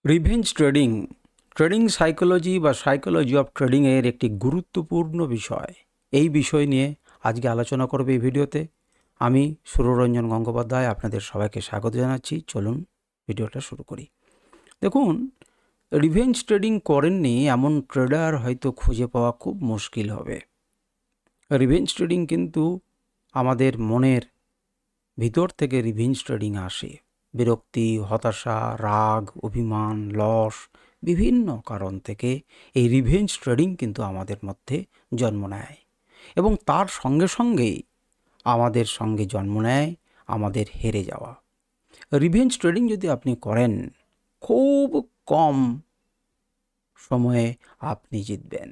Revenge trading trading psychology বা psychology of ট্রেডিংয়ের একটি গুরুত্বপূর্ণ বিষয়। এই বিষয় নিয়ে আজকে আলোচনা করবে এই ভিডিওতে। আমি সুররঞ্জন গঙ্গোপাধ্যায় আপনাদের সবাইকে স্বাগত জানাচ্ছি। চলুন ভিডিওটা শুরু করি। দেখুন, রিভেঞ্জ ট্রেডিং করেননি এমন ট্রেডার হয়তো খুঁজে পাওয়া খুব মুশকিল হবে। রিভেঞ্জ ট্রেডিং কিন্তু আমাদের মনের ভিতর থেকে রিভেঞ্জ ট্রেডিং আসে। বিরক্তি, হতাশা, রাগ, অভিমান, লস, বিভিন্ন কারণ থেকে এই রিভেঞ্জ ট্রেডিং কিন্তু আমাদের মধ্যে জন্ম নেয় এবং তার সঙ্গে সঙ্গেই আমাদের সঙ্গে জন্ম নেয় আমাদের হেরে যাওয়া। রিভেঞ্জ ট্রেডিং যদি আপনি করেন, খুব কম সময়ে আপনি জিতবেন।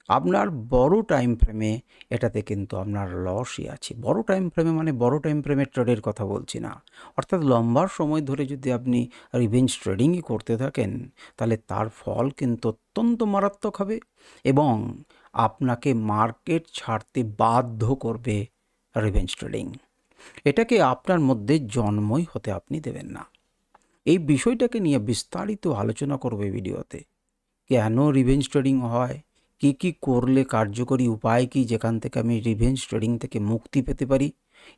আপনার বড় টাইম ফ্রেমে এটাতে কিন্তু আপনার লসই আছে। বড় টাইম ফ্রেমে মানে বড় টাইম ফ্রেমের ট্রেডের কথা বলছি না, অর্থাৎ লম্বা সময় ধরে যদি আপনি রিভেঞ্জ ট্রেডিংই করতে থাকেন, তাহলে তার ফল কিন্তু অত্যন্ত মারাত্মক হবে এবং আপনাকে মার্কেট ছাড়তে বাধ্য করবে রিভেঞ্জ ট্রেডিং। এটাকে আপনার মধ্যে জন্মই হতে আপনি দেবেন না। এই বিষয়টাকে নিয়ে বিস্তারিত আলোচনা করবে ভিডিওতে। কেন রিভেঞ্জ ট্রেডিং হয়, কি কি করলে কার্যকরী উপায় কি যেখান থেকে আমি রিভেঞ্জ ট্রেডিং থেকে মুক্তি পেতে পারি,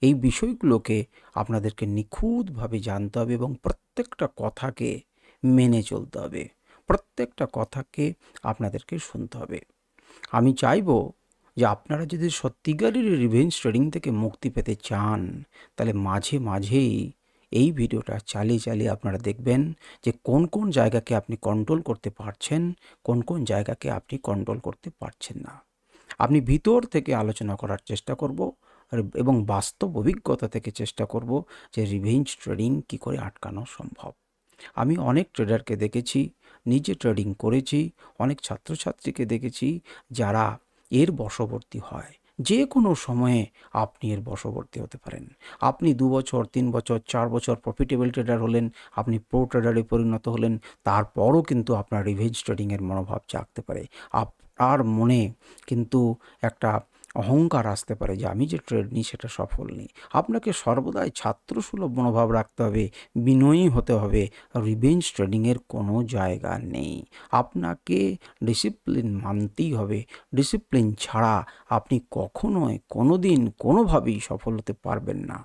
এই বিষয়গুলোকে আপনাদেরকে নিখুঁতভাবে জানতে হবে এবং প্রত্যেকটা কথাকে মেনে চলতে হবে। প্রত্যেকটা কথাকে আপনাদেরকে শুনতে হবে। আমি চাইবো যে আপনারা যদি সত্যিকারের রিভেঞ্জ ট্রেডিং থেকে মুক্তি পেতে চান, তাহলে মাঝে মাঝেই এই ভিডিওটা চালিয়ে চালিয়ে আপনারা দেখবেন যে কোন কোন জায়গাকে আপনি কন্ট্রোল করতে পারছেন, কোন কোন জায়গাকে আপনি কন্ট্রোল করতে পারছেন না। আপনি ভিতর থেকে আলোচনা করার চেষ্টা করব এবং বাস্তব অভিজ্ঞতা থেকে চেষ্টা করব যে রিভেঞ্জ ট্রেডিং কী করে আটকানো সম্ভব। আমি অনেক ট্রেডারকে দেখেছি, নিজে ট্রেডিং করেছি, অনেক ছাত্রছাত্রীকে দেখেছি যারা এর বশবর্তী হয়। যে কোনো সময়ে আপনি এর বশবর্তী হতে পারেন। আপনি 2 বছর, 3 বছর, 4 বছর প্রফিটেবল ট্রেডার হলেন, আপনি প্রো ট্রেডারে পরিণত হলেন, তারপরও কিন্তু আপনার রিভেঞ্জ ট্রেডিংয়ের মনোভাব জাগতে পারে। আপনার মনে কিন্তু একটা অহংকার আসতে পারে যে আমি যে ট্রেড নিই সেটা সফল নেই। আপনাকে সর্বদাই ছাত্রসুলভ মনোভাব রাখতে হবে, বিনয়ী হতে হবে। রিভেঞ্জ ট্রেডিংয়ের কোনো জায়গা নেই। আপনাকে ডিসিপ্লিন মানতেই হবে। ডিসিপ্লিন ছাড়া আপনি কখনোই কোনো দিন কোনোভাবেই সফল হতে পারবেন না।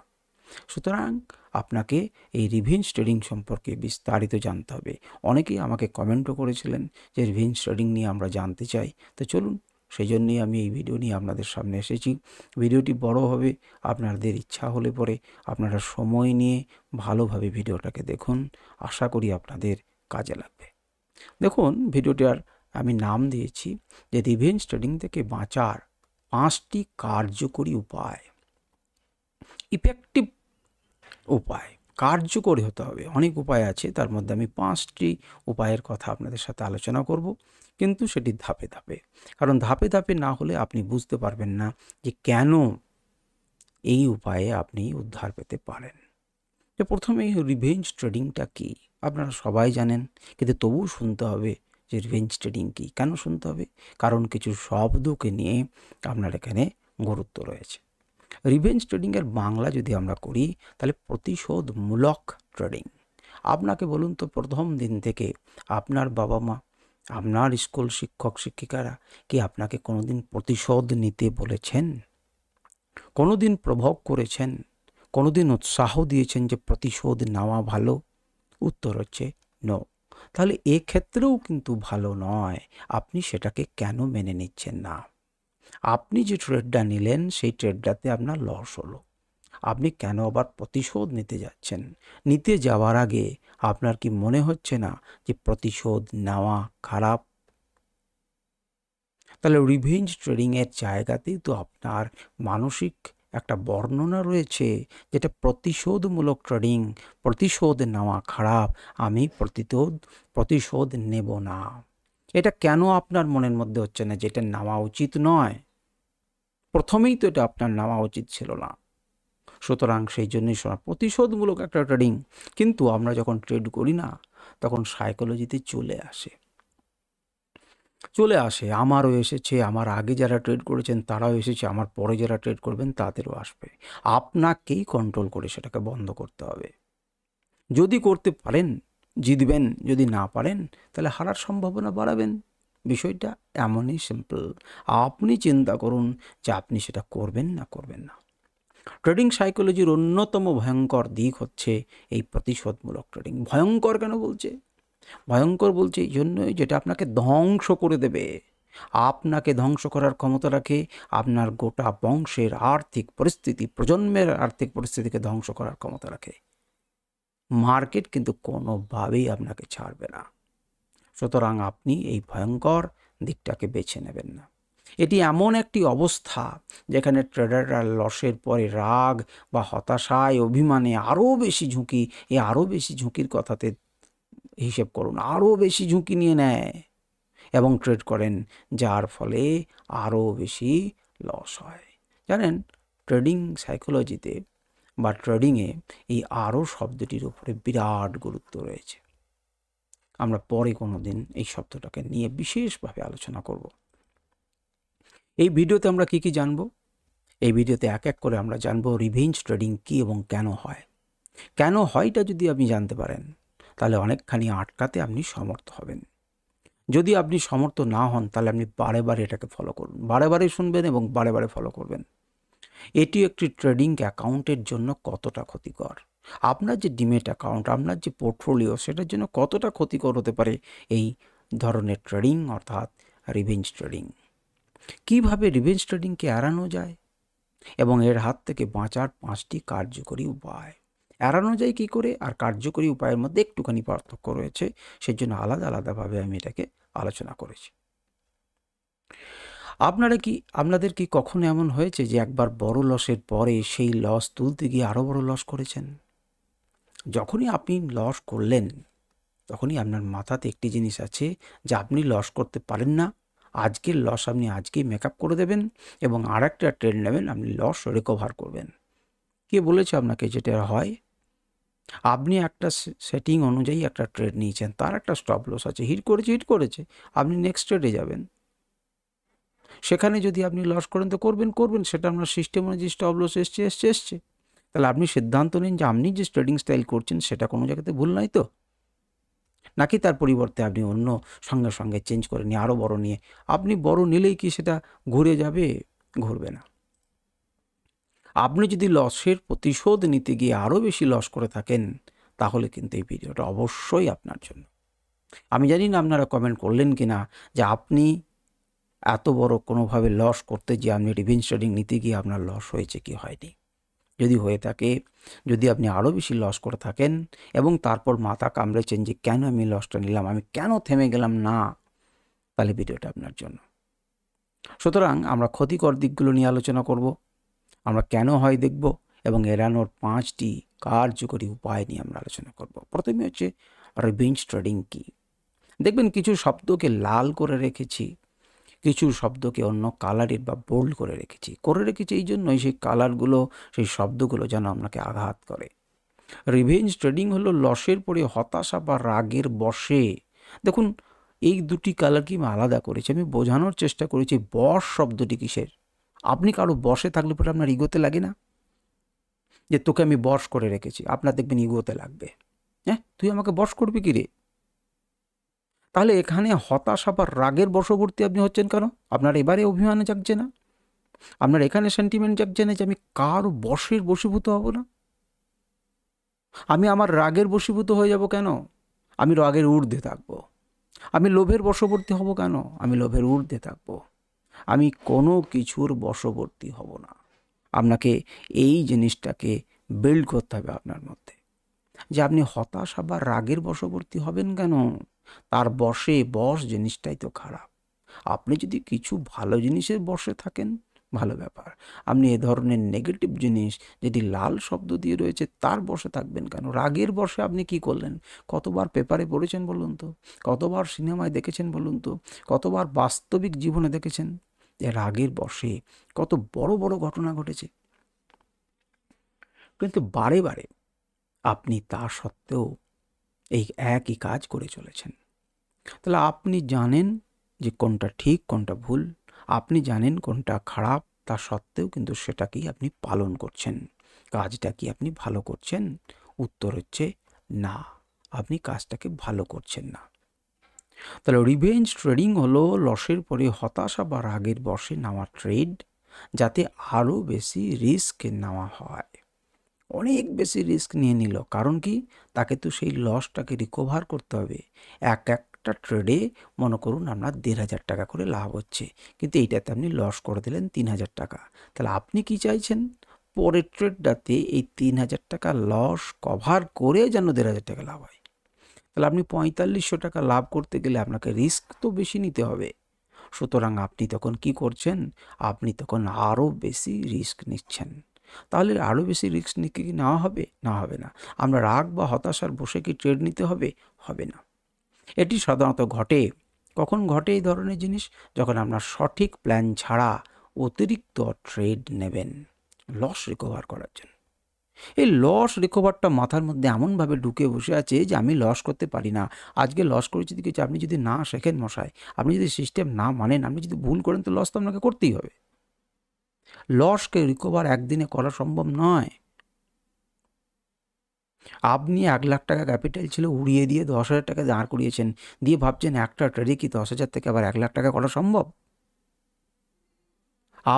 সুতরাং আপনাকে এই রিভেঞ্জ ট্রেডিং সম্পর্কে বিস্তারিত জানতে হবে। অনেকেই আমাকে কমেন্টও করেছিলেন যে রিভেঞ্জ ট্রেডিং নিয়ে আমরা জানতে চাই। তো চলুন, সেই জন্যই আমি এই ভিডিও নিয়ে আপনাদের সামনে এসেছি। ভিডিওটি বড় হবে, আপনাদের ইচ্ছা হলে পরে আপনারা সময় নিয়ে ভালোভাবে ভিডিওটাকে দেখুন। আশা করি আপনাদের কাজে লাগবে। দেখুন, ভিডিওটার আমি নাম দিয়েছি যে রিভেঞ্জ ট্রেডিং থেকে বাঁচার 5টি কার্যকরী উপায়। ইফেক্টিভ উপায়, কার্যকরী হতে হবে। অনেক উপায় আছে, তার মধ্যে আমি 5টি উপায়ের কথা আপনাদের সাথে আলোচনা করব, কিন্তু সেটি ধাপে ধাপে। কারণ ধাপে ধাপে না হলে আপনি বুঝতে পারবেন না যে কেন এই উপায়ে আপনি উদ্ধার পেতে পারেন। যে প্রথমেই রিভেঞ্জ ট্রেডিংটা কী আপনারা সবাই জানেন, কিন্তু তবুও শুনতে হবে যে রিভেঞ্জ ট্রেডিং কী। কেন শুনতে হবে? কারণ কিছু শব্দকে নিয়ে আপনার এখানে গুরুত্ব রয়েছে। রিভেঞ্জ ট্রেডিংয়ের বাংলা যদি আমরা করি, তাহলে প্রতিশোধমূলক ট্রেডিং। আপনাকে বলুন তো, প্রথম দিন থেকে আপনার বাবা মা, আপনার স্কুল শিক্ষক শিক্ষিকারা কি আপনাকে কোনোদিন প্রতিশোধ নিতে বলেছেন? কোনোদিন প্রভোগ করেছেন? কোনোদিন উৎসাহ দিয়েছেন যে প্রতিশোধ নেওয়া ভালো? উত্তর হচ্ছে নো। তাহলে এক্ষেত্রেও কিন্তু ভালো নয়। আপনি সেটাকে কেন মেনে নিচ্ছেন না? আপনি যে ট্রেডটা নিলেন সেই ট্রেডটাতে আপনার লস হলো, আপনি কেন আবার প্রতিশোধ নিতে যাচ্ছেন? নিতে যাওয়ার আগে আপনার কি মনে হচ্ছে না যে প্রতিশোধ নেওয়া খারাপ? তাহলে রিভেঞ্জ ট্রেডিংয়ের জায়গাতেই তো আপনার মানসিক একটা বর্ণনা রয়েছে, যেটা প্রতিশোধমূলক ট্রেডিং। প্রতিশোধ নেওয়া খারাপ, আমি প্রতিশোধ নেব না। এটা কেন আপনার মনের মধ্যে হচ্ছে না যে এটা নেওয়া উচিত নয়? প্রথমেই তো এটা আপনার নেওয়া উচিত ছিল না। সুতরাং সেই জন্যই প্রতিশোধমূলক একটা ট্রেডিং। কিন্তু আমরা যখন ট্রেড করি না, তখন সাইকোলজিতে চলে আসে। আমারও এসেছে, আমার আগে যারা ট্রেড করেছেন তারাও এসেছে, আমার পরে যারা ট্রেড করবেন তাদেরও আসবে। আপনাকেই কন্ট্রোল করে সেটাকে বন্ধ করতে হবে। যদি করতে পারেন, জিতবেন, যদি না পারেন তাহলে হারার সম্ভাবনা বাড়াবেন। বিষয়টা এমনই সিম্পল। আপনি চিন্তা করুন যে আপনি সেটা করবেন না করবেন না। ট্রেডিং সাইকোলজির অন্যতম ভয়ঙ্কর দিক হচ্ছে এই প্রতিশোধমূলক ট্রেডিং। ভয়ঙ্কর কেন বলছে? ভয়ঙ্কর বলছে এই জন্যই, যেটা আপনাকে ধ্বংস করে দেবে। আপনাকে ধ্বংস করার ক্ষমতা রাখে, আপনার গোটা বংশের আর্থিক পরিস্থিতি, প্রজন্মের আর্থিক পরিস্থিতিকে ধ্বংস করার ক্ষমতা রাখে। মার্কেট কিন্তু কোনোভাবেই আপনাকে ছাড়বে না। সুতরাং আপনি এই ভয়ঙ্কর দিকটাকে বেছে নেবেন না। এটি এমন একটি অবস্থা যেখানে ট্রেডাররা লসের পরে রাগ বা হতাশায়, অভিমানে আরও বেশি ঝুঁকি, এই আরও বেশি ঝুঁকির কথাতে হিসেব করুন, আরও বেশি ঝুঁকি নিয়ে নেয় এবং ট্রেড করেন, যার ফলে আরও বেশি লস হয়। জানেন, ট্রেডিং সাইকোলজিতে বা ট্রেডিংয়ে এই আরও শব্দটির উপরে বিরাট গুরুত্ব রয়েছে। আমরা পরে কোনো দিন এই শব্দটাকে নিয়ে বিশেষভাবে আলোচনা করব। এই ভিডিওতে আমরা কি কি জানব? এই ভিডিওতে এক এক করে আমরা জানবো রিভেঞ্জ ট্রেডিং কী এবং কেন হয়। কেন হয়টা যদি আপনি জানতে পারেন তাহলে অনেকখানি আটকাতে আপনি সমর্থ হবেন। যদি আপনি সমর্থ না হন তাহলে আপনি বারে বারে এটাকে ফলো করুন, বারে বারে শুনবেন এবং বারে বারে ফলো করবেন। এটি একটি ট্রেডিং অ্যাকাউন্টের জন্য কতটা ক্ষতিকর, আপনার যে ডিমেট অ্যাকাউন্ট, আপনার যে পোর্টফোলিও, সেটার জন্য কতটা ক্ষতিকর হতে পারে এই ধরনের ট্রেডিং, অর্থাৎ রিভেঞ্জ ট্রেডিং। কীভাবে রিভেঞ্জ ট্রেডিংকে এড়ানো যায় এবং এর হাত থেকে বাঁচার 5টি কার্যকরী উপায়। এড়ানো যায় কী করে আর কার্যকরী উপায়ের মধ্যে একটুখানি পার্থক্য রয়েছে, সেজন্য আলাদা আলাদাভাবে আমি এটাকে আলোচনা করেছি। আপনাদের কি কখনো এমন হয়েছে যে একবার বড় লসের পরে সেই লস তুলতে গিয়ে আরও বড় লস করেছেন? যখনই আপনি লস করলেন তখনই আপনার মাথাতে একটি জিনিস আছে যে আপনি লস করতে পারেন না, আজকের লস আপনি আজকেই মেকআপ করে দেবেন এবং আর একটা ট্রেড নেবেন, আপনি লস রিকভার করবেন। কে বলেছে আপনাকে যেটা হয়? আপনি একটা সেটিং অনুযায়ী একটা ট্রেড নিয়েছেন, তার একটা স্টপ লস আছে, হিট করেছে, আপনি নেক্সট ট্রেডে যাবেন। সেখানে যদি আপনি লস করেন তো করবেন, সেটা আপনার সিস্টেম অনুযায়ী স্টপ লস এসছে। তাহলে আপনি সিদ্ধান্ত নিন যে আপনি যে ট্রেডিং স্টাইল করছেন সেটা কোনো জায়গাতে ভুল নয় তো, নাকি তার পরিবর্তে আপনি অন্য সঙ্গে সঙ্গে চেঞ্জ করে নিয়ে আরও বড় নিয়ে, আপনি বড় নিলেই কি সেটা ঘুরে যাবে? ঘুরবে না। আপনি যদি লসের প্রতিশোধ নিতে গিয়ে আরও বেশি লস করে থাকেন তাহলে কিন্তু এই ভিডিওটা অবশ্যই আপনার জন্য। আমি জানি না আপনারা কমেন্ট করলেন কি না যে আপনি এত বড় কোনোভাবে লস করতে গিয়ে আপনি রিভেঞ্জ ট্রেডিং নিতে গিয়ে আপনার লস হয়েছে কি হয়নি। যদি হয়ে থাকে, যদি আপনি আরও বেশি লস করে থাকেন এবং তারপর মাথা কামড়েছেন যে কেন আমি লসটা নিলাম, আমি কেন থেমে গেলাম না, তাহলে ভিডিওটা আপনার জন্য। সুতরাং আমরা ক্ষতিকর দিকগুলো নিয়ে আলোচনা করব, আমরা কেন হয় দেখব এবং এড়ানোর 5টি কার্যকরী উপায় নিয়ে আমরা আলোচনা করব। প্রথমে হচ্ছে রিভেঞ্জ ট্রেডিং কী। দেখবেন কিছু শব্দকে লাল করে রেখেছি, কিছু শব্দকে অন্য কালারের বা বোল্ড করে রেখেছি এই জন্যই সেই কালারগুলো, সেই শব্দগুলো যেন আপনাকে আঘাত করে। রিভেঞ্জ ট্রেডিং হলো লসের পরে হতাশা বা রাগের বশে। দেখুন, এই দুটি কালারকে আমি আলাদা করেছি, আমি বোঝানোর চেষ্টা করেছি বশ শব্দটি কিসের। আপনি কারো বশে থাকলে পরে আপনার ইগোতে লাগে না, যে তোকে আমি বশ করে রেখেছি, আপনার দেখবেন ইগোতে লাগবে, হ্যাঁ তুই আমাকে বশ করবি কি রে। তাহলে এখানে হতাশা বা রাগের বশবর্তী আপনি হচ্ছেন কেন? আপনার এবারে অভিমানে জাগছে না, আপনার এখানে সেন্টিমেন্ট জাগছে না যে আমি কারো বশের বশীভূত হব না, আমি আমার রাগের বশীভূত হয়ে যাব কেন? আমি রাগের ঊর্ধ্বে থাকবো। আমি লোভের বশবর্তী হব কেন? আমি লোভের ঊর্ধ্বে থাকবো। আমি কোনো কিছুর বশবর্তী হব না। আপনাকে এই জিনিসটাকে বিল্ড করতে হবে আপনার মধ্যে, যে আপনি হতাশা বা রাগের বশবর্তী হবেন কেন? তার বশ জিনিসটাই তো খারাপ। আপনি যদি কিছু ভালো জিনিসের বশে থাকেন, ভালো ব্যাপার। আপনি এ ধরনের নেগেটিভ জিনিস যেটি লাল শব্দ দিয়ে রয়েছে তার বশে থাকবেন কেন? রাগের বশে আপনি কি করলেন? কতবার পেপারে পড়েছেন বলুন তো, কতবার সিনেমায় দেখেছেন বলুন তো, কতবার বাস্তবিক জীবনে দেখেছেন যে রাগের বশে কত বড় বড় ঘটনা ঘটেছে। কিন্তু বারে বারে আপনি তা সত্ত্বেও এই একই কাজ করে চলেছেন। তাহলে আপনি জানেন যে কোনটা ঠিক কোনটা ভুল, আপনি জানেন কোনটা খারাপ, তা সত্ত্বেও কিন্তু সেটাকেই আপনি পালন করছেন। কাজটা কি আপনি ভালো করছেন? উত্তর হচ্ছে না, আপনি কাজটাকে ভালো করছেন না। তাহলে রিভেঞ্জ ট্রেডিং হলো লসের পরে হতাশা বা রাগের বশে নেওয়া ট্রেড, যাতে আরও বেশি রিস্ক নেওয়া হয়। অনেক বেশি রিস্ক নিয়ে নিল, কারণ কি, তাকে তো সেই লসটাকে রিকভার করতে হবে। একটা ট্রেডে মনে করুন আপনার 1,500 টাকা করে লাভ হচ্ছে, কিন্তু এইটাতে আপনি লস করে দিলেন 3,000 টাকা। তাহলে আপনি কি চাইছেন, পরের ট্রেডটাতে এই 3,000 টাকা লস কভার করে যেন 1,500 টাকা লাভ হয়। তাহলে আপনি 4,500 টাকা লাভ করতে গেলে আপনাকে রিস্ক তো বেশি নিতে হবে। সুতরাং আপনি তখন কি করছেন, আপনি তখন আরও বেশি রিস্ক নিচ্ছেন। তাহলে আরও বেশি রিস্ক নিয়ে কি নেওয়া হবে? না, হবে না। আমরা রাগ বা হতাশার বসে কি ট্রেড নিতে হবে? হবে না। এটি সাধারণত ঘটে, কখন ঘটে এই ধরনের জিনিস? যখন আপনার সঠিক প্ল্যান ছাড়া অতিরিক্ত ট্রেড নেবেন লস রিকভার করার জন্য। এই লস রিকভারটা মাথার মধ্যে এমনভাবে ঢুকে বসে আছে যে আমি লস করতে পারি না। আজকে লস করেছি কিছু, আপনি যদি না শেখেন মশাই, আপনি যদি সিস্টেম না মানেন, আপনি যদি ভুল করেন, তো লস তো আপনাকে করতেই হবে। লসকে রিকভার একদিনে করা সম্ভব নয়। আপনি 1,00,000 টাকা ক্যাপিটাল ছিল, উড়িয়ে দিয়ে 10,000 টাকা দাঁড় করিয়েছেন, দিয়ে ভাবছেন একটা ট্রেডে কি 10,000 থেকে আবার 1,00,000 টাকা করা সম্ভব?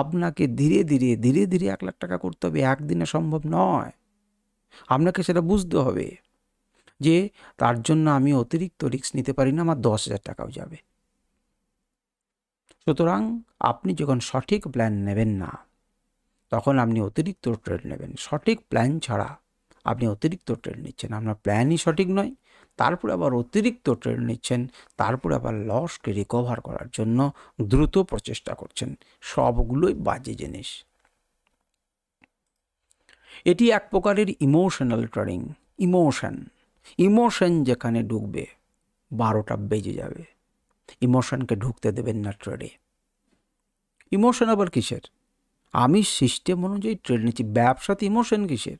আপনাকে ধীরে ধীরে 1,00,000 টাকা করতে হবে, একদিনে সম্ভব নয়। আপনাকে সেটা বুঝতে হবে যে তার জন্য আমি অতিরিক্ত রিস্ক নিতে পারি না, আমার 10,000 টাকাও যাবে। সুতরাং আপনি যখন সঠিক প্ল্যান নেবেন না, তখন আপনি অতিরিক্ত ট্রেড নেবেন। সঠিক প্ল্যান ছাড়া আপনি অতিরিক্ত ট্রেড নিচ্ছেন, আপনার প্ল্যানই সঠিক নয়, তারপরে আবার অতিরিক্ত ট্রেড নিচ্ছেন, তারপরে আবার লসকে রিকভার করার জন্য দ্রুত প্রচেষ্টা করছেন। সবগুলোই বাজে জিনিস। এটি এক প্রকারের ইমোশনাল ট্রেডিং। ইমোশন যেখানে ঢুকবে 12টা বেজে যাবে। ইমোশনকে ঢুকতে দেবেন না ট্রেডে। ইমোশন আবার কিসের? আমি সিস্টেম অনুযায়ী ট্রেড নিচ্ছি, ব্যবসাতে ইমোশন কিসের?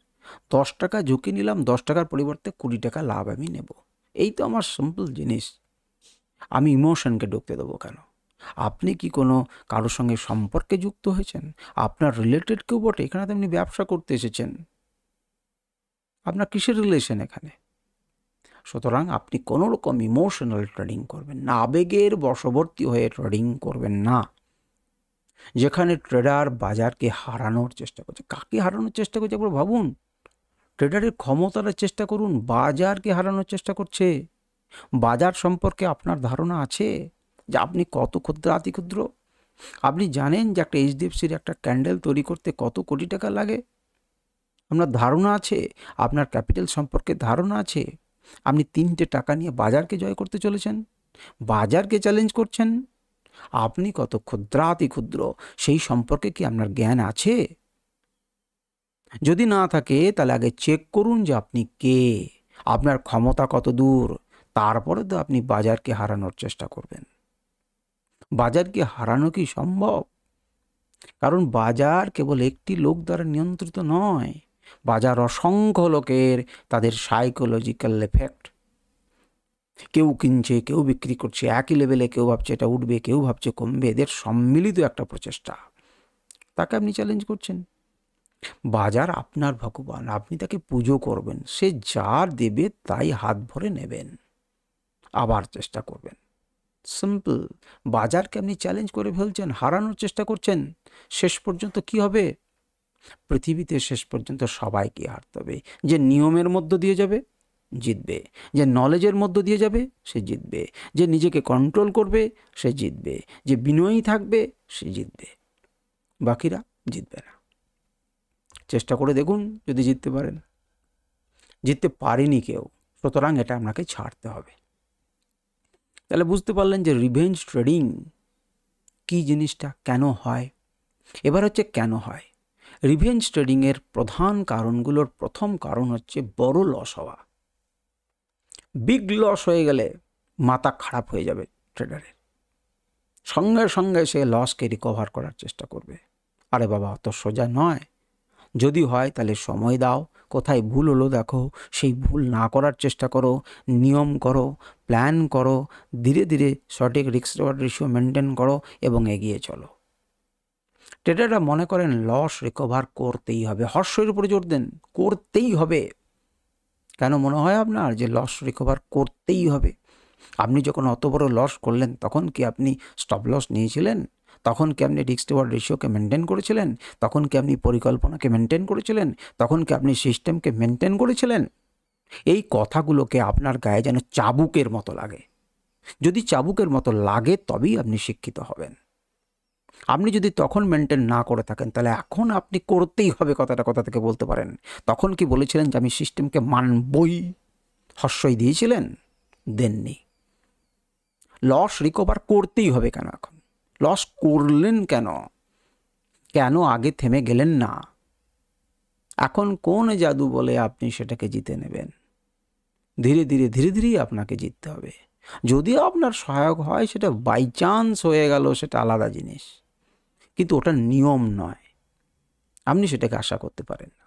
10 টাকা ঝুঁকি নিলাম, 10 টাকার পরিবর্তে 20 টাকা লাভ আমি নেব, এই তো আমার সিম্পল জিনিস। আমি ইমোশনকে ঢুকতে দেবো কেন? আপনি কি কোনো কারোর সঙ্গে সম্পর্কে যুক্ত হয়েছেন? আপনার রিলেটেড কেউ বটে, এখানে তো আপনি ব্যবসা করতে এসেছেন, আপনার কিসের রিলেশন এখানে? সুতরাং আপনি কোনো রকম ইমোশনাল ট্রেডিং করবেন না, আবেগের বশবর্তী হয়ে ট্রেডিং করবেন না। যেখানে ট্রেডার বাজারকে হারানোর চেষ্টা করছে, কাকে হারানোর চেষ্টা করছে একবার ভাবুন। ট্রেডারের ক্ষমতার চেষ্টা করুন, বাজারকে হারানোর চেষ্টা করছে। বাজার সম্পর্কে আপনার ধারণা আছে যে আপনি কত ক্ষুদ্র আতি ক্ষুদ্র? আপনি জানেন যে একটা এইচডিএফসির একটা ক্যান্ডেল তৈরি করতে কত কোটি টাকা লাগে? আপনার ধারণা আছে? আপনার ক্যাপিটাল সম্পর্কে ধারণা আছে? আপনি 3টে টাকা নিয়ে বাজারকে জয় করতে চলেছেন, বাজারকে চ্যালেঞ্জ করছেন। আপনি কত ক্ষুদ্রাতি ক্ষুদ্র সেই সম্পর্কে কি আপনার জ্ঞান আছে? যদি না থাকে তাহলে আগে চেক করুন যে আপনি কে, আপনার ক্ষমতা কত দূর, তারপরে তো আপনি বাজারকে হারানোর চেষ্টা করবেন। বাজারকে হারানো কি সম্ভব? কারণ বাজার কেবল একটি লোক দ্বারা নিয়ন্ত্রিত নয়, বাজার অসংখ্য লোকের, তাদের সাইকোলজিক্যাল এফেক্ট। কেউ কিনছে, কেউ বিক্রি করছে একই লেভেলে, কেউ ভাবছে এটা উঠবে, কেউ ভাবছে কমবে, এদের সম্মিলিত একটা প্রচেষ্টা, তাকে আপনি চ্যালেঞ্জ করছেন। বাজার আপনার ভগবান, আপনি তাকে পুজো করবেন, সে যা দেবে তাই হাত ভরে নেবেন, আবার চেষ্টা করবেন। সিম্পল। বাজারকে আপনি চ্যালেঞ্জ করে ফেলছেন, হারানোর চেষ্টা করছেন। শেষ পর্যন্ত কি হবে? পৃথিবীতে শেষ পর্যন্ত সবাইকে হারতে হবে। যে নিয়মের মধ্য দিয়ে যাবে জিতবে, যে নলেজের মধ্য দিয়ে যাবে সে জিতবে, যে নিজেকে কন্ট্রোল করবে সে জিতবে, যে বিনয়ী থাকবে সে জিতবে, বাকিরা জিতবে না। চেষ্টা করে দেখুন যদি জিততে পারেন। জিততে পারেনি কেউ, সুতরাং এটা আপনাকে ছাড়তে হবে। তাহলে বুঝতে পারলেন যে রিভেঞ্জ ট্রেডিং কি জিনিসটা, কেন হয়। এবার হচ্ছে কেন হয়। রিভেঞ্জ ট্রেডিংয়ের প্রধান কারণগুলোর প্রথম কারণ হচ্ছে বড় লস হওয়া। বিগ লস হয়ে গেলে মাথা খারাপ হয়ে যাবে ট্রেডারের, সঙ্গে সঙ্গে সে লসকে রিকভার করার চেষ্টা করবে। আরে বাবা, অত সোজা নয়। যদি হয় তাহলে সময় দাও, কোথায় ভুল হলো দেখো, সেই ভুল না করার চেষ্টা করো, নিয়ম করো, প্ল্যান করো, ধীরে ধীরে সঠিক রিস্ক রিওয়ার্ড রেশিও মেনটেন করো এবং এগিয়ে চলো। ট্রেডাররা মনে করেন লস রিকভার করতেই হবে, হর্ষের উপরে জোর দেন, করতেই হবে। কেন মনে হয় আপনার যে লস রিকভার করতেই হবে? আপনি যখন অত বড় লস করলেন তখন কি আপনি স্টপ লস নিয়েছিলেন? তখন কি আপনি রিস্ক রিওয়ার্ড রেশিওকে মেনটেন করেছিলেন? তখন কি আপনি পরিকল্পনাকে মেনটেন করেছিলেন? তখন কি আপনি সিস্টেমকে মেনটেন করেছিলেন? এই কথাগুলোকে আপনার গায়ে যেন চাবুকের মতো লাগে। যদি চাবুকের মতো লাগে তবেই আপনি শিক্ষিত হবেন। আপনি যদি তখন মেনটেন না করে থাকেন তাহলে এখন আপনি করতেই হবে কথাটা কোথা থেকে বলতে পারেন? তখন কি বলেছিলেন যে আমি সিস্টেমকে মানবই? হর্ষই দিয়েছিলেন? দেননি। লস রিকভার করতেই হবে কেন এখন? লস করলেন কেন? কেন আগে থেমে গেলেন না? এখন কোন জাদু বলে আপনি সেটাকে জিতে নেবেন? ধীরে ধীরে ধীরে ধীরেই আপনাকে জিততে হবে। যদিও আপনার সহায়ক হয় সেটা বাই চান্স হয়ে গেল, সেটা আলাদা জিনিস, কিন্তু ওটা নিয়ম নয়। আপনি সেটাকে আশা করতে পারেন না।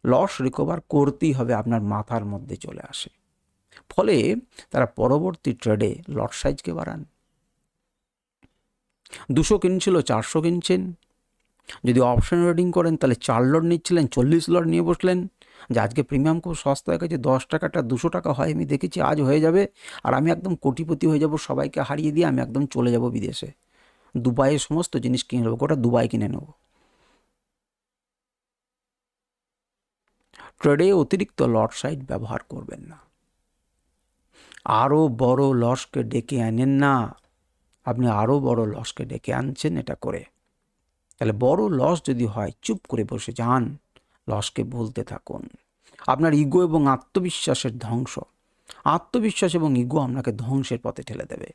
লস রিকভার করতেই হবে আপনার মাথার মধ্যে চলে আসে। ফলে তারা পরবর্তী ট্রেডে লট সাইজকে বাড়ান। 200 কিনছিল 400 কিনছেন। যদি অপশন ট্রেডিং করেন তাহলে 4 লট নিচ্ছিলেন, 40 লট নিয়ে বসলেন যে আজকে প্রিমিয়াম খুব সস্তা হয়ে গেছে, 10 টাকাটা 200 টাকা হয় আমি দেখেছি, আজ হয়ে যাবে আর আমি একদম কোটিপতি হয়ে যাব, সবাইকে হারিয়ে দিয়ে আমি একদম চলে যাব বিদেশে, দুবাইয়ের সমস্ত জিনিস কিনে নেবো, গোটা দুবাই কিনে নেব। ট্রেডে অতিরিক্ত লট সাইজ ব্যবহার করবেন না। আরও বড় লসকে ডেকে আনেন না। আপনি আরও বড় লসকে ডেকে আনছেন এটা করে। তাহলে বড় লস যদি হয় চুপ করে বসে যান, লসকে ভুলতে থাকুন। আপনার ইগো এবং আত্মবিশ্বাসের ধ্বংস। আত্মবিশ্বাস এবং ইগো আপনাকে ধ্বংসের পথে ঠেলে দেবে।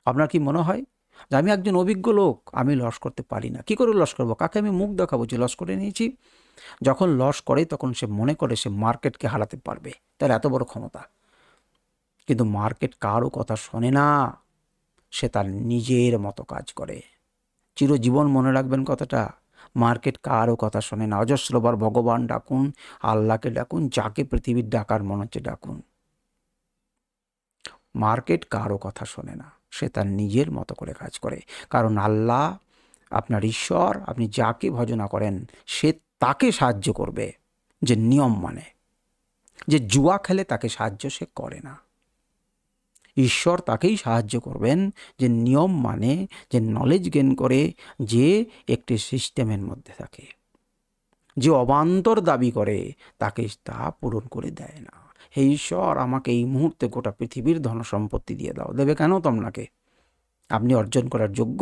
আপনার কি মনে হয় যে আমি একজন অভিজ্ঞ লোক, আমি লস করতে পারি না? কি করে লস করবো? কাকে আমি মুখ দেখাবো যে লস করে নিয়েছি? যখন লস করে তখন সে মনে করে সে মার্কেটকে হারাতে পারবে, তার এত বড় ক্ষমতা। কিন্তু মার্কেট কারও কথা শোনে না, সে তার নিজের মতো কাজ করে। চিরজীবন মনে রাখবেন কথাটা। মার্কেট কারও কথা শোনে না। অজস্রবার ভগবান ডাকুন, আল্লাহকে ডাকুন, যাকে পৃথিবীর ডাকার মনে হচ্ছে ডাকুন, মার্কেট কারও কথা শোনে না, সে তার নিজের মতো করে কাজ করে। কারণ আল্লাহ আপনার ঈশ্বর, আপনি যাকে ভজনা করেন সে তাকে সাহায্য করবে যে নিয়ম মানে। যে জুয়া খেলে তাকে সাহায্য সে করে না। ঈশ্বর তাকেই সাহায্য করবেন যে নিয়ম মানে, যে নলেজ গেইন করে, যে একটি সিস্টেমের মধ্যে থাকে। যে অবান্তর দাবি করে তাকে তা পূরণ করে দেয় না। হে ঈশ্বর, আমাকে এই মুহূর্তে গোটা পৃথিবীর ধনসম্পত্তি দিয়ে দাও। দেবে কেন আপনাকে? আপনি অর্জন করার যোগ্য?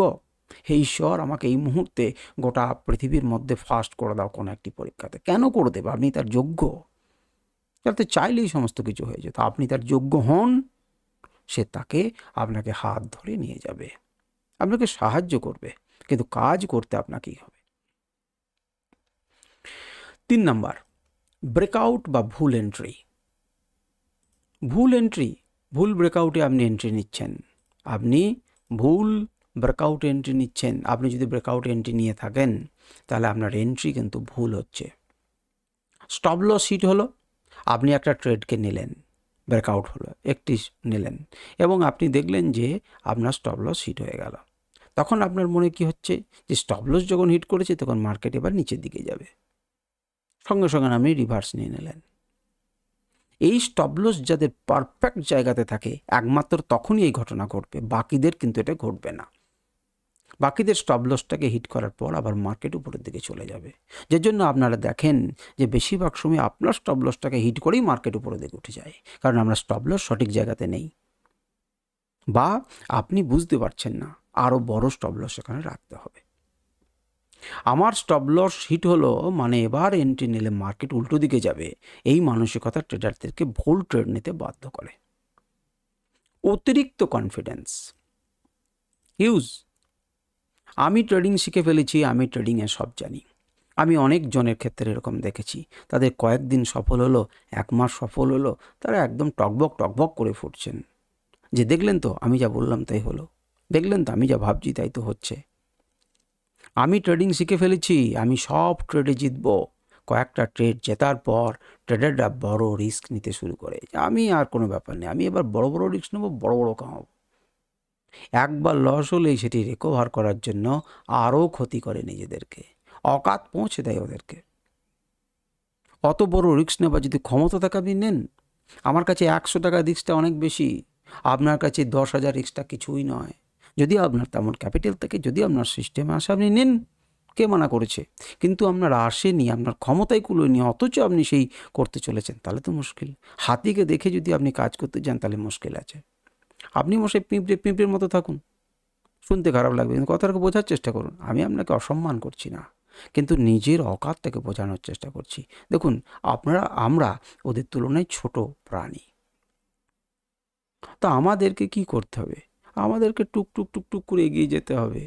হে ঈশ্বর, আমাকে এই মুহূর্তে গোটা পৃথিবীর মধ্যে ফার্স্ট করে দাও কোনো একটি পরীক্ষাতে। কেন করে দেবে? আপনি তার যোগ্য। যাতে চাইলেই সমস্ত কিছু হয়ে যেত। আপনি তার যোগ্য হন, সে তাকে আপনাকে হাত ধরে নিয়ে যাবে, আপনাকে সাহায্য করবে, কিন্তু কাজ করতে আপনাকেই হবে। 3 নাম্বার, ব্রেকআউট বা ভুল এন্ট্রি। ভুল ব্রেকআউটে আপনি এন্ট্রি নিচ্ছেন। আপনি ভুল ব্রেকআউট এন্ট্রি নিচ্ছেন। আপনি যদি ব্রেকআউট এন্ট্রি নিয়ে থাকেন তাহলে আপনার এন্ট্রি কিন্তু ভুল হচ্ছে। স্টপ লস হিট হলো, আপনি একটা ট্রেডকে নিলেন, ব্রেকআউট হলো, একটি নিলেন এবং আপনি দেখলেন যে আপনার স্টপ লস হিট হয়ে গেল। তখন আপনার মনে কি হচ্ছে যে স্টপ লস যখন হিট করেছে তখন মার্কেট এবার নিচের দিকে যাবে। সঙ্গে সঙ্গে আপনি রিভার্স নিয়ে নিলেন। এই স্টপ লস যাদের পারফেক্ট জায়গাতে থাকে একমাত্র তখনই এই ঘটনা ঘটবে, বাকিদের কিন্তু এটা ঘটবে না। বাকিদের স্টপ লসটাকে হিট করার পর আবার মার্কেট উপরের দিকে চলে যাবে। যে জন্য আপনারা দেখেন যে বেশিরভাগ সময় আপনার স্টপ লসটাকে হিট করেই মার্কেট উপরের দিকে উঠে যায়, কারণ আমরা স্টপ লস সঠিক জায়গাতে নেই, বা আপনি বুঝতে পারছেন না আরও বড় স্টপ লস এখানে রাখতে হবে। আমার স্টপ লস হিট হলো মানে এবার এন্ট্রি নিলে মার্কেট উল্টো দিকে যাবে, এই মানসিকতা ট্রেডারদেরকে ভুল ট্রেড নিতে বাধ্য করে। অতিরিক্ত কনফিডেন্স হিউজ। আমি ট্রেডিং শিখে ফেলেছি, আমি ট্রেডিংয়ে সব জানি। আমি অনেক জনের ক্ষেত্রে এরকম দেখেছি, তাদের কয়েকদিন সফল হলো, 1 মাস সফল হলো, তারা একদম টকবক করে ফুটছেন যে দেখলেন তো আমি যা বললাম তাই হলো, দেখলেন তো আমি যা ভাবছি তাই তো হচ্ছে। আমি ট্রেডিং শিখে ফেলেছি, আমি সব ট্রেডে জিতবো। কয়েকটা ট্রেড জেতার পর ট্রেডাররা বড় রিস্ক নিতে শুরু করে, আমি আর কোনো ব্যাপার নেই, আমি এবার বড় রিস্ক নেবো, বড় কামাবো। একবার লস হলেই সেটি রিকভার করার জন্য আরও ক্ষতি করে নিজেদেরকে, অকাত পৌঁছে দেয় ওদেরকে। অত বড় রিস্ক নেবার যদি ক্ষমতা থাকে আপনি নেন। আমার কাছে 100 টাকা রিস্কটা অনেক বেশি, আপনার কাছে 10,000 রিস্কটা কিছুই নয়। যদি আপনার তেমন ক্যাপিটাল থাকে, যদি আপনার সিস্টেমে আসে, আপনি নিন, কে মানা করেছে? কিন্তু আপনার আসেনি, আপনার ক্ষমতায় কুলোয়নি, অথচ আপনি সেই করতে চলেছেন, তাহলে তো মুশকিল। হাতিকে দেখে যদি আপনি কাজ করতে যান তাহলে মুশকিল আছে। আপনি মশাই পিঁপড়ের মতো থাকুন, শুনতে খারাপ লাগবে কিন্তু কথাটাকে বোঝার চেষ্টা করুন। আমি আপনাকে অসম্মান করছি না, কিন্তু নিজের অকাতটাকে বোঝানোর চেষ্টা করছি। দেখুন, আমরা ওদের তুলনায় ছোট প্রাণী। তা আমাদেরকে কি করতে হবে? আমাদেরকে টুকটুক টুকটুক করে এগিয়ে যেতে হবে।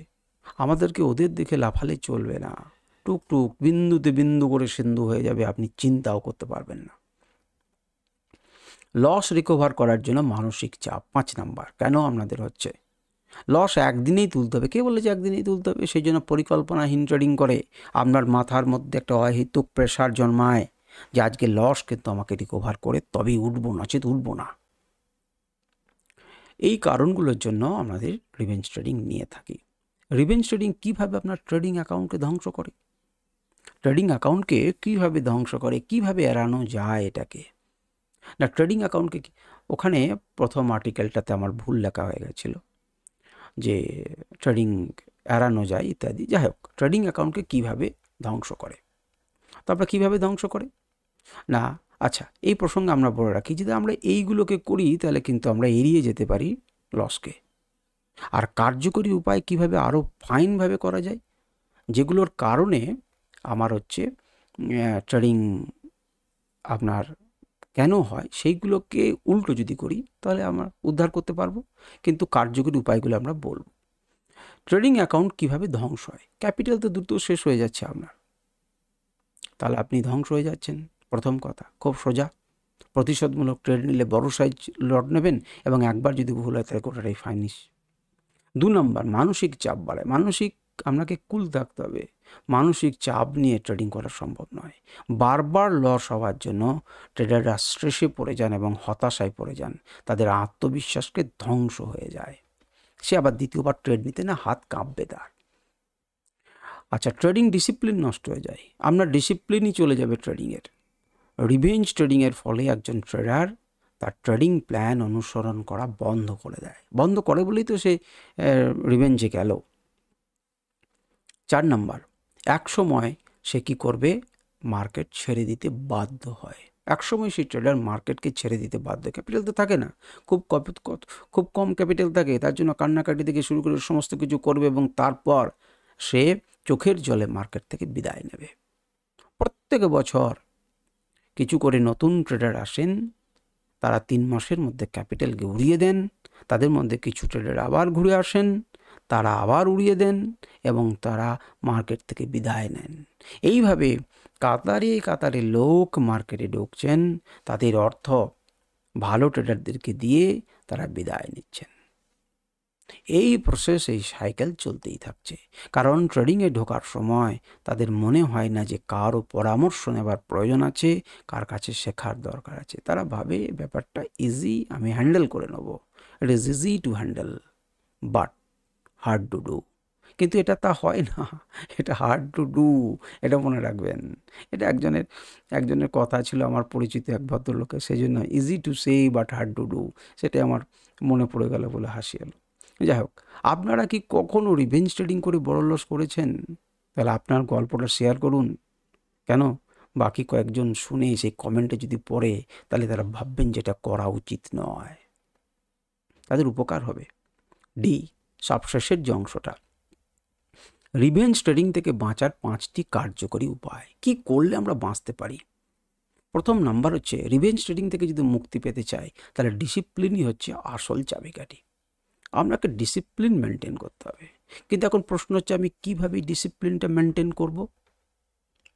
আমাদেরকে ওদের দেখে লাফালে চলবে না। টুকটুক, বিন্দুতে বিন্দু করে সিন্ধু হয়ে যাবে, আপনি চিন্তাও করতে পারবেন না। লস রিকভার করার জন্য মানসিক চাপ 5 নাম্বার কেন আপনাদের হচ্ছে? লস একদিনেই তুলতে হবে। কে বলেছে একদিনেই তুলতে হবে? সেই জন্য পরিকল্পনাহীন ট্রেডিং করে আপনার মাথার মধ্যে একটা অহেতুক প্রেশার জন্মায় যে আজকে লস কিন্তু আমাকে রিকভার করে তবেই উঠবো, নচেত উঠবো না। এই কারণগুলোর জন্য আমাদের রিভেঞ্জ ট্রেডিং নিয়ে থাকি। রিভেঞ্জ ট্রেডিং কীভাবে আপনার ট্রেডিং অ্যাকাউন্টকে ধ্বংস করে? ট্রেডিং অ্যাকাউন্টকে কীভাবে ধ্বংস করে, কীভাবে এড়ানো যায় এটাকে? না, ট্রেডিং অ্যাকাউন্টকে ওখানে প্রথম আর্টিকেলটাতে আমার ভুল লেখা হয়ে গেছিলো যে ট্রেডিং এড়ানো যায় ইত্যাদি। যাই হোক, ট্রেডিং অ্যাকাউন্টকে কীভাবে ধ্বংস করে, তারপরে কীভাবে ধ্বংস করে না, আচ্ছা, এই প্রসঙ্গে আমরা বলে রাখি, যদি আমরা এইগুলোকে করি তাহলে কিন্তু আমরা এড়িয়ে যেতে পারি লসকে। আর কার্যকরী উপায় কিভাবে আরও ফাইনভাবে করা যায়, যেগুলোর কারণে আমার হচ্ছে ট্রেডিং আপনার কেন হয়, সেইগুলোকে উল্টো যদি করি তাহলে আমরা উদ্ধার করতে পারবো। কিন্তু কার্যকরী উপায়গুলো আমরা বলবো। ট্রেডিং অ্যাকাউন্ট কিভাবে ধ্বংস হয়? ক্যাপিটাল তো দ্রুত শেষ হয়ে যাচ্ছে আপনার, তাহলে আপনি ধ্বংস হয়ে যাচ্ছেন। প্রথম কথা, খুব সোজা, প্রতিশোধমূলক ট্রেড নিলে বড় সাইজ লট নেবেন এবং একবার যদি ভুল হয় তাহলে গোটাটাই ফাইনিশ। 2 নম্বর, মানসিক চাপ বাড়ায়। আপনাকে কুল থাকতে হবে। মানসিক চাপ নিয়ে ট্রেডিং করা সম্ভব নয়। বারবার লস হওয়ার জন্য ট্রেডাররা স্ট্রেসে পড়ে যান এবং হতাশায় পড়ে যান, তাদের আত্মবিশ্বাসকে ধ্বংস হয়ে যায়। সে আবার দ্বিতীয়বার ট্রেড নিতে না হাত কাঁপবে তার। আচ্ছা, ট্রেডিং ডিসিপ্লিন নষ্ট হয়ে যায়, আপনার ডিসিপ্লিনই চলে যাবে ট্রেডিংয়ের। রিভেঞ্জ ট্রেডিংয়ের ফলে একজন ট্রেডার তার ট্রেডিং প্ল্যান অনুসরণ করা বন্ধ করে দেয়। বন্ধ করে বলেই তো সে রিভেঞ্জে গেল। 4 নম্বর, একসময় সে কী করবে? মার্কেট ছেড়ে দিতে বাধ্য হয়। একসময় সেই ট্রেডার মার্কেটকে ছেড়ে দিতে বাধ্য। ক্যাপিটাল তো থাকে না, খুব কম ক্যাপিটাল থাকে, তার জন্য কান্নাকাটি থেকে শুরু করে সমস্ত কিছু করবে এবং তারপর সে চোখের জলে মার্কেট থেকে বিদায় নেবে। প্রত্যেক বছর কিছু করে নতুন ট্রেডার আসেন, তারা 3 মাসের মধ্যে ক্যাপিটালকে উড়িয়ে দেন। তাদের মধ্যে কিছু ট্রেডার আবার ঘুরে আসেন, তারা আবার উড়িয়ে দেন এবং তারা মার্কেট থেকে বিদায় নেন। এইভাবে কাতারে কাতারে লোক মার্কেটে ঢুকছেন, তাদের অর্থ ভালো ট্রেডারদেরকে দিয়ে তারা বিদায় নিচ্ছেন। এই প্রসেস, এই সাইকেল চলতেই থাকছে। কারণ ট্রেডিংয়ে ঢোকার সময় তাদের মনে হয় না যে কারও পরামর্শ নেবার প্রয়োজন আছে, কার কাছে শেখার দরকার আছে। তারা ভাবে ব্যাপারটা ইজি, আমি হ্যান্ডেল করে নেব। It is easy to handle but hard to do. কিন্তু এটা তা হয় না, এটা হার্ড টু ডু, এটা মনে রাখবেন। এটা একজনের কথা ছিল, আমার পরিচিত এক ভদ্রলোকের, সেই জন্য easy to say but hard to do, সেটাই আমার মনে পড়ে গেল বলে হাসি এলো। যাই হোক, আপনারা কি কখনো রিভেঞ্জ ট্রেডিং করে বড় লস করেছেন? তাহলে আপনার গল্পটা শেয়ার করুন। কেন? বাকি কয়েকজন শুনে সেই কমেন্টে যদি পড়ে তাহলে তারা ভাববেন যে এটা করা উচিত নয়, তাদের উপকার হবে। ডি, সবশেষের যে অংশটা, রিভেঞ্জ ট্রেডিং থেকে বাঁচার 5টি কার্যকরী উপায়। কি করলে আমরা বাঁচতে পারি? প্রথম নাম্বার হচ্ছে, রিভেঞ্জ ট্রেডিং থেকে যদি মুক্তি পেতে চাই তাহলে ডিসিপ্লিনই হচ্ছে আসল চাবিকাঠি। আপনাকে ডিসিপ্লিন মেনটেন করতে হবে। কিন্তু এখন প্রশ্ন হচ্ছে, আমি কীভাবে ডিসিপ্লিনটা মেনটেন করব?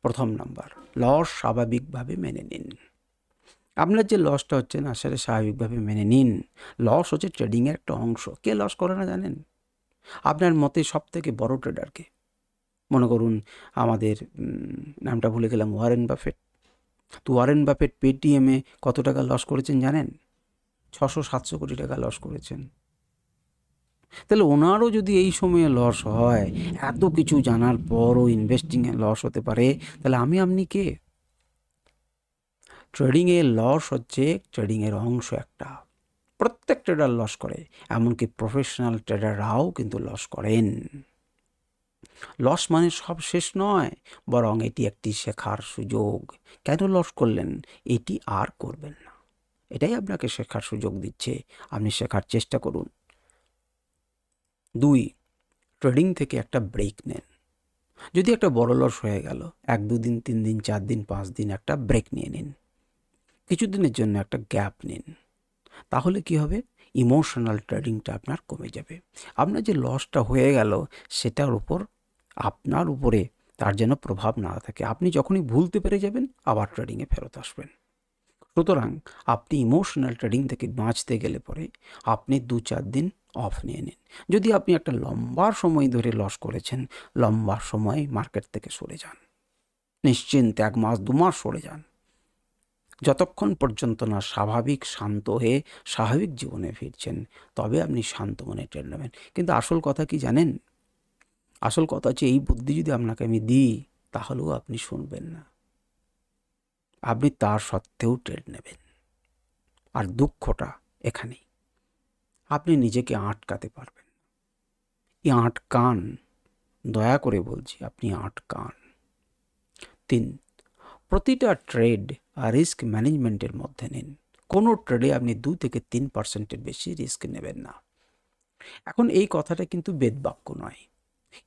প্রথম নাম্বার, লস স্বাভাবিকভাবে মেনে নিন। আপনার যে লসটা হচ্ছে না, সেটা স্বাভাবিকভাবে মেনে নিন। লস হচ্ছে ট্রেডিংয়ের একটা অংশ। কে লস করে না জানেন? আপনার মতে সবথেকে বড় ট্রেডারকে মনে করুন, আমাদের নামটা ভুলে গেলাম, ওয়ারেন বাফেট। তো ওয়ারেন বাফেট পেটিএমে কত টাকা লস করেছেন জানেন? 600-700 কোটি টাকা লস করেছেন। তাহলে ওনারও যদি এই সময়ে লস হয়, এত কিছু জানার পরও ইনভেস্টিংয়ে লস হতে পারে, তাহলে আপনি কে? ট্রেডিংয়ে লস হচ্ছে ট্রেডিংয়ের অংশ একটা। প্রত্যেক ট্রেডার লস করে, এমনকি প্রফেশনাল ট্রেডাররাও কিন্তু লস করেন। লস মানে সব শেষ নয়, বরং এটি একটি শেখার সুযোগ। কেন লস করলেন এটি আর করবেন না, এটাই আপনাকে শেখার সুযোগ দিচ্ছে। আপনি শেখার চেষ্টা করুন। 2, ট্রেডিং থেকে একটা ব্রেক নেন। যদি একটা বড় লস হয়ে গেল, 1-2 দিন, 3 দিন, 4 দিন, 5 দিন একটা ব্রেক নিয়ে নিন। কিছুদিনের জন্য একটা গ্যাপ নিন। তাহলে কি হবে, ইমোশনাল ট্রেডিংটা আপনার কমে যাবে। আপনার যে লসটা হয়ে গেল সেটার উপর আপনার উপরে তার যেন প্রভাব না থাকে। আপনি যখনই ভুলতে পেরে যাবেন আবার ট্রেডিংয়ে ফেরত আসবেন। সুতরাং আপনি ইমোশনাল ট্রেডিং থেকে বাঁচতে গেলে পরে আপনি 2-4 দিন অফ নিয়ে নিন। যদি আপনি একটা লম্বা সময় ধরে লস করেছেন, লম্বা সময় মার্কেট থেকে সরে যান, নিশ্চিন্তে 1 মাস 2 মাস সরে যান, যতক্ষণ পর্যন্ত না স্বাভাবিক শান্ত হয়ে স্বাভাবিক জীবনে ফিরছেন, তবে আপনি শান্ত মনে ট্রেড নেবেন। কিন্তু আসল কথা কি জানেন? আসল কথা হচ্ছে, এই বুদ্ধি যদি আপনাকে আমি দিই তাহলেও আপনি শুনবেন না, আপনি তার সত্ত্বেও ট্রেড নেবেন। আর দুঃখটা এখানেই, আপনি নিজেকে আটকাতে পারবেন। এই আটকান, দয়া করে বলছি, আপনি আটকান। 3, প্রতিটা ট্রেড আর রিস্ক ম্যানেজমেন্টের মধ্যে নিন। কোনো ট্রেডে আপনি 2-3% বেশি রিস্ক নেবেন না। এখন এই কথাটা কিন্তু বেদবাক্য নয়,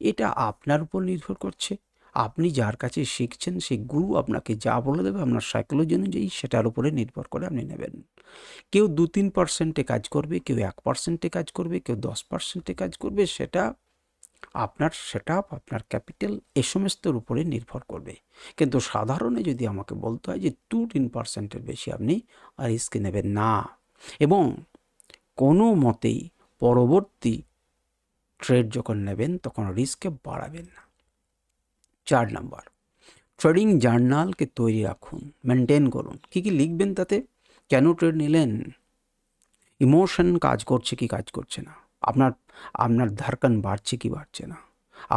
এটা আপনার উপর নির্ভর করছে। আপনি যার কাছে শিখছেন সেই গুরু আপনাকে যা বলে দেবে আপনার সাইকোলজি অনুযায়ী, সেটার উপরে নির্ভর করে আপনি নেবেন। কেউ 2-3% কাজ করবে, কেউ 1% কাজ করবে, কেউ 10% কাজ করবে। সেটা আপনার সেটআপ, আপনার ক্যাপিটাল, এই সমস্তের উপরে নির্ভর করবে। কিন্তু সাধারণে যদি আমাকে বলতে হয় যে 2-3% বেশি আপনি রিস্ক নেবেন না, এবং কোনো মতেই পরবর্তী ট্রেড যখন নেবেন তখন রিস্ককে বাড়াবেন না। 4 নাম্বার, ট্রেডিং জার্নালকে তৈরি রাখুন, মেনটেন করুন। কী কী লিখবেন তাতে? কেন ট্রেড নিলেন? ইমোশন কাজ করছে কি কাজ করছে না? আপনার ধড়কন বাড়ছে কি বাড়ছে না?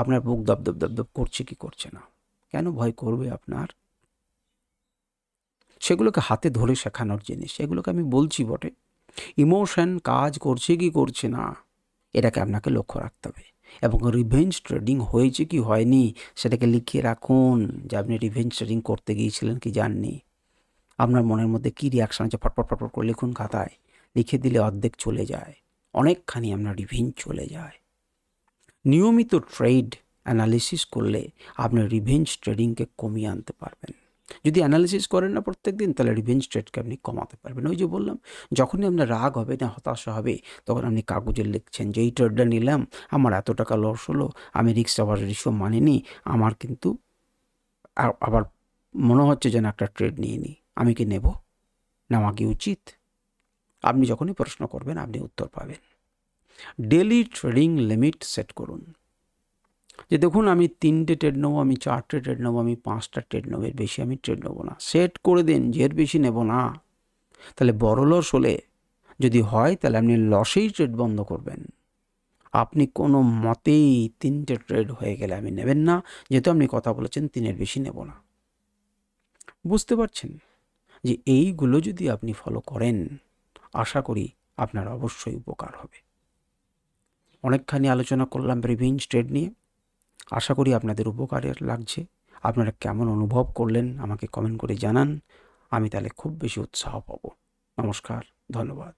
আপনার বুক দপ দপ দপ দপ করছে কি করছে না? কেন ভয় করবে আপনার? সেগুলোকে হাতে ধরে শেখানোর জিনিস, এগুলোকে আমি বলছি বটে। ইমোশন কাজ করছে কি করছে না এটাকে আপনাকে লক্ষ্য রাখতে হবে। এবং রিভেঞ্জ ট্রেডিং হয়েছে কি হয়নি সেটাকে লিখে রাখুন, যে আপনি রিভেঞ্জ ট্রেডিং করতে গিয়েছিলেন কি যাননি। আপনার মনের মধ্যে কী রিয়াকশান আছে ফটফট ফটফট করে লিখুন খাতায়। লিখে দিলে অর্ধেক চলে যায়, অনেকখানি আপনার রিভেঞ্জ চলে যায়। নিয়মিত ট্রেড অ্যানালিসিস করলে আপনি রিভেঞ্জ ট্রেডিংকে কমিয়ে আনতে পারবেন। যদি অ্যানালিসিস করেন না প্রত্যেক দিন, তাহলে রিভেঞ্জ ট্রেডকে আপনি কমাতে পারবেন। ওই যে বললাম, যখনই আপনার রাগ হবে না, হতাশা হবে, তখন আপনি কাগজে লিখছেন যে এই ট্রেডটা নিলাম, আমার এত টাকা লস হলো, আমি রিস্ক আবার রেশিও মানিনি, আমার কিন্তু আবার মনে হচ্ছে যেন একটা ট্রেড নিয়ে নিই, আমি কি নেব, নেওয়া কি উচিত? আপনি যখনই প্রশ্ন করবেন আপনি উত্তর পাবেন। ডেলি ট্রেডিং লিমিট সেট করুন, যে দেখুন আমি 3টে ট্রেড নেবো, আমি 4টে ট্রেড নেবো, আমি 5টা ট্রেড নেবো, এর বেশি আমি ট্রেড নেবো না। সেট করে দিন যে এর বেশি নেব না। তাহলে বড় লস হলে যদি হয় তাহলে আপনি লসেই ট্রেড বন্ধ করবেন। আপনি কোনো মতেই 3টে ট্রেড হয়ে গেলে আপনি নেবেন না, যেহেতু আপনি কথা বলেছেন 3-এর বেশি নেব না। বুঝতে পারছেন যে এইগুলো যদি আপনি ফলো করেন, আশা করি আপনার অবশ্যই উপকার হবে। অনেকখানি আলোচনা করলাম রিভেঞ্জ ট্রেড নিয়ে, আশা করি আপনাদের উপকারের লাগছে। আপনারা কেমন অনুভব করলেন আমাকে কমেন্ট করে জানান, আমি তাহলে খুব বেশি উৎসাহ পাবো। নমস্কার, ধন্যবাদ।